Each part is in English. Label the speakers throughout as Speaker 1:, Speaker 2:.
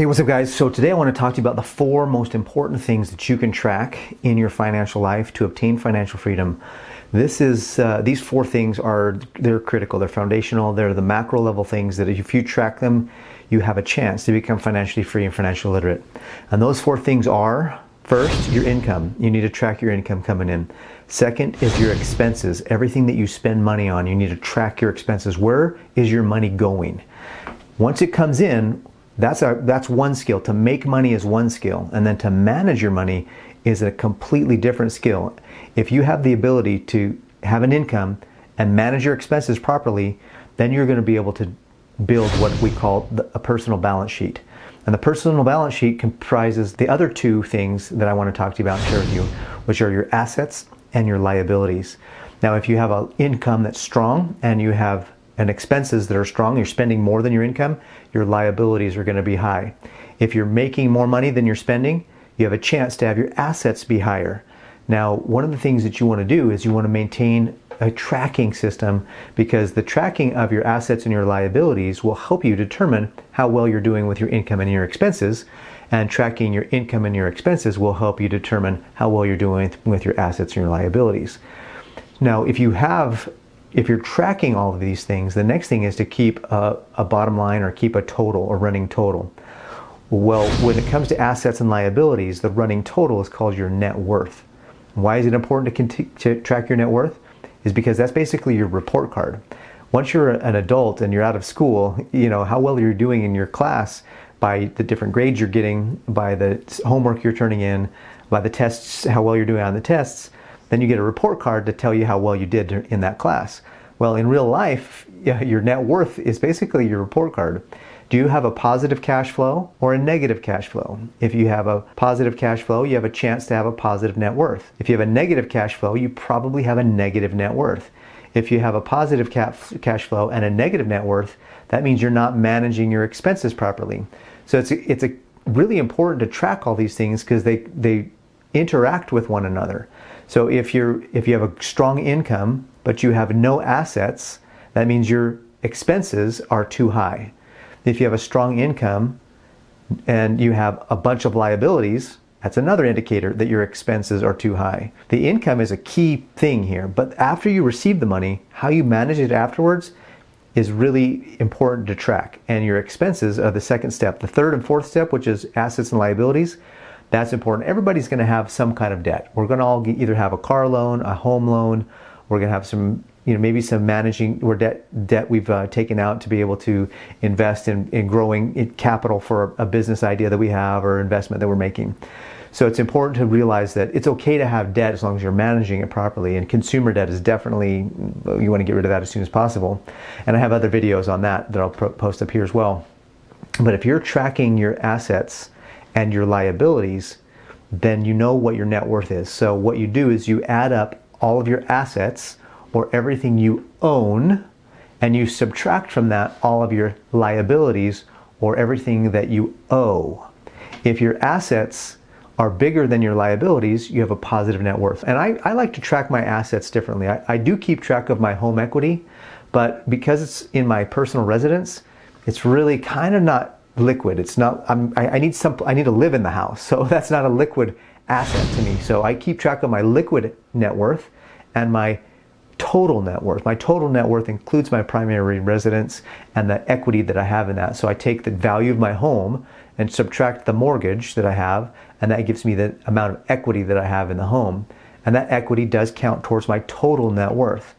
Speaker 1: Hey, what's up guys? So today I want to talk to you about the 4 most important things that you can track in your financial life to obtain financial freedom. These 4 things they're critical, they're foundational, they're the macro level things that if you track them, you have a chance to become financially free and financially literate. And those 4 things are, first, your income. You need to track your income coming in. Second is your expenses. Everything that you spend money on, you need to track your expenses. Where is your money going? Once it comes in, that's one skill. To make money is one skill, and then to manage your money is a completely different skill. If you have the ability to have an income and manage your expenses properly, then you're going to be able to build what we call a personal balance sheet. And the personal balance sheet comprises the other 2 things that I want to talk to you about and share with you, which are your assets and your liabilities. Now, if you have an income that's strong and you have expenses that are strong, you're spending more than your income, your liabilities are going to be high. If you're making more money than you're spending, you have a chance to have your assets be higher. Now, one of the things that you want to do is you want to maintain a tracking system, because the tracking of your assets and your liabilities will help you determine how well you're doing with your income and your expenses, and tracking your income and your expenses will help you determine how well you're doing with your assets and your liabilities. Now, if you're tracking all of these things, the next thing is to keep a bottom line, or keep a total, or running total. Well, when it comes to assets and liabilities, the running total is called your net worth. Why is it important to track your net worth? Is because that's basically your report card. Once you're an adult and you're out of school, you know how well you're doing in your class by the different grades you're getting, by the homework you're turning in, by the tests, how well you're doing on the tests. Then you get a report card to tell you how well you did in that class. Well, in real life, your net worth is basically your report card. Do you have a positive cash flow or a negative cash flow? If you have a positive cash flow, you have a chance to have a positive net worth. If you have a negative cash flow, you probably have a negative net worth. If you have a positive cash flow and a negative net worth, that means you're not managing your expenses properly. So it's really important to track all these things, because they interact with one another. So if you have a strong income but you have no assets, that means your expenses are too high. If you have a strong income and you have a bunch of liabilities, that's another indicator that your expenses are too high. The income is a key thing here, but after you receive the money, how you manage it afterwards is really important to track. And your expenses are the second step. The third and fourth step, which is assets and liabilities, that's important. Everybody's going to have some kind of debt. We're going to all either have a car loan, a home loan. We're going to have some, maybe some managing or debt we've taken out to be able to invest in growing capital for a business idea that we have, or investment that we're making. So it's important to realize that it's okay to have debt as long as you're managing it properly. And consumer debt is definitely, you want to get rid of that as soon as possible. And I have other videos on that I'll post up here as well. But if you're tracking your assets and your liabilities, then you know what your net worth is. So what you do is you add up all of your assets, or everything you own, and you subtract from that all of your liabilities, or everything that you owe. If your assets are bigger than your liabilities, you have a positive net worth. And I like to track my assets differently. I do keep track of my home equity, but because it's in my personal residence, it's really kind of not liquid. It's not, I need to live in the house, so that's not a liquid asset to me. So I keep track of my liquid net worth and my total net worth. My total net worth includes my primary residence and the equity that I have in that. So I take the value of my home and subtract the mortgage that I have, and that gives me the amount of equity that I have in the home. And that equity does count towards my total net worth.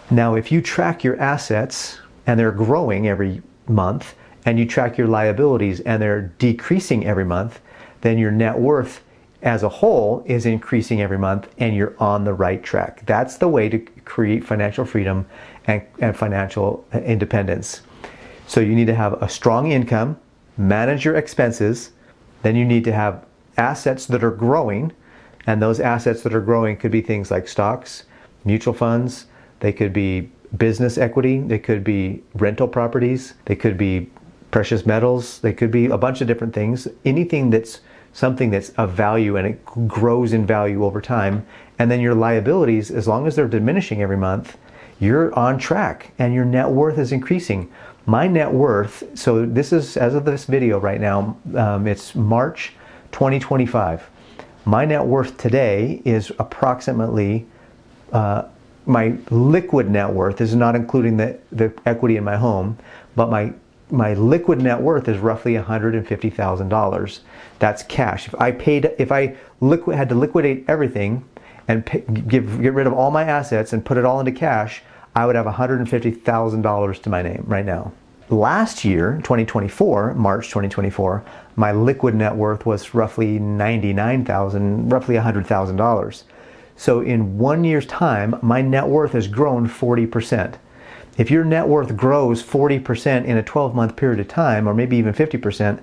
Speaker 1: Now, if you track your assets and they're growing every month, and you track your liabilities and they're decreasing every month, then your net worth as a whole is increasing every month, and you're on the right track. That's the way to create financial freedom and financial independence. So you need to have a strong income, manage your expenses, then you need to have assets that are growing, and those assets that are growing could be things like stocks, mutual funds, they could be business equity, they could be rental properties, they could be precious metals, they could be a bunch of different things. Anything that's something that's of value and it grows in value over time. And then your liabilities, as long as they're diminishing every month, you're on track and your net worth is increasing. My net worth, so this is, as of this video right now, it's March 2025. My net worth today is approximately, my liquid net worth, this is not including the equity in my home, but my liquid net worth is roughly $150,000. That's cash. If I had to liquidate everything and get rid of all my assets and put it all into cash, I would have $150,000 to my name right now. Last year, 2024, March 2024, my liquid net worth was roughly $99,000, roughly $100,000. So in 1 year's time, my net worth has grown 40%. If your net worth grows 40% in a 12-month period of time, or maybe even 50%,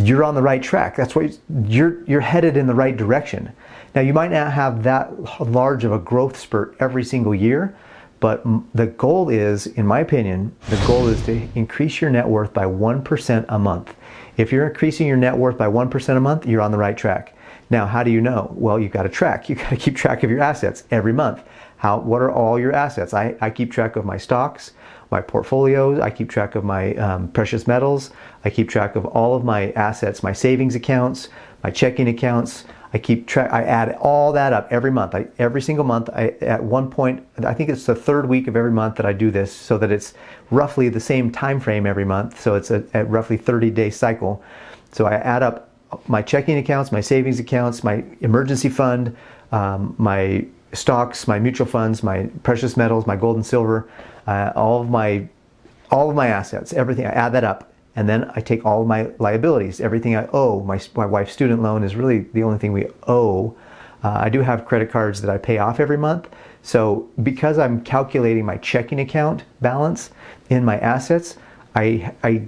Speaker 1: you're on the right track. That's what you're headed in the right direction. Now, you might not have that large of a growth spurt every single year, but the goal is, in my opinion, the goal is to increase your net worth by 1% a month. If you're increasing your net worth by 1% a month, you're on the right track. Now, how do you know? Well, you've got to track. You've got to keep track of your assets every month. What are all your assets? I keep track of my stocks, my portfolios. I keep track of my precious metals. I keep track of all of my assets, my savings accounts, my checking accounts. I add all that up every month. Every single month, at one point, I think it's the third week of every month that I do this, so that it's roughly the same time frame every month. So it's a roughly 30-day cycle. So I add up my checking accounts, my savings accounts, my emergency fund, my stocks, my mutual funds, my precious metals, my gold and silver, all of my assets, everything. I add that up. And then I take all of my liabilities, everything I owe. My wife's student loan is really the only thing we owe. I do have credit cards that I pay off every month. So because I'm calculating my checking account balance in my assets, I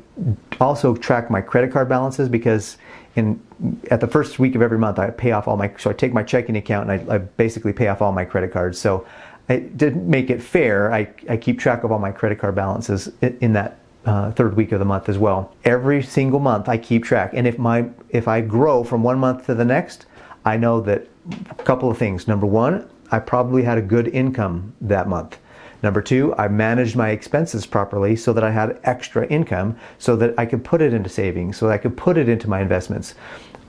Speaker 1: also track my credit card balances, because at the first week of every month I pay off so I take my checking account and I basically pay off all my credit cards. So to make it fair, I keep track of all my credit card balances in that third week of the month as well. Every single month I keep track, and if I grow from one month to the next, I know that a couple of things. Number one, I probably had a good income that month. Number two, I managed my expenses properly so that I had extra income, so that I could put it into savings, so that I could put it into my investments.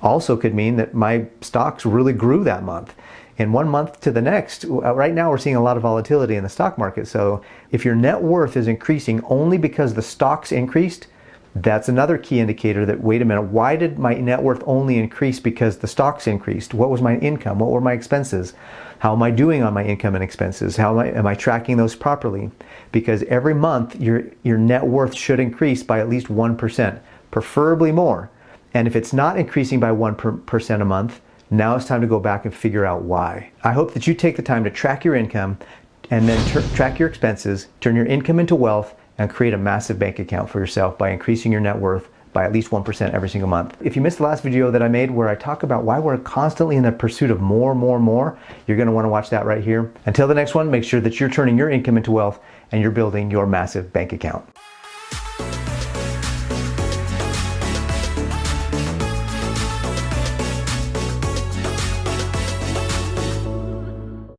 Speaker 1: Also could mean that my stocks really grew that month. In 1 month to the next, right now we're seeing a lot of volatility in the stock market. So if your net worth is increasing only because the stocks increased, that's another key indicator that, wait a minute, why did my net worth only increase because the stocks increased? What was my income? What were my expenses? How am I doing on my income and expenses? Am I tracking those properly? Because every month your net worth should increase by at least 1%, preferably more. And if it's not increasing by 1% a month, now it's time to go back and figure out why. I hope that you take the time to track your income and then track your expenses, turn your income into wealth, and create a massive bank account for yourself by increasing your net worth by at least 1% every single month. If you missed the last video that I made where I talk about why we're constantly in the pursuit of more, you're going to want to watch that right here. Until the next one, make sure that you're turning your income into wealth and you're building your massive bank account.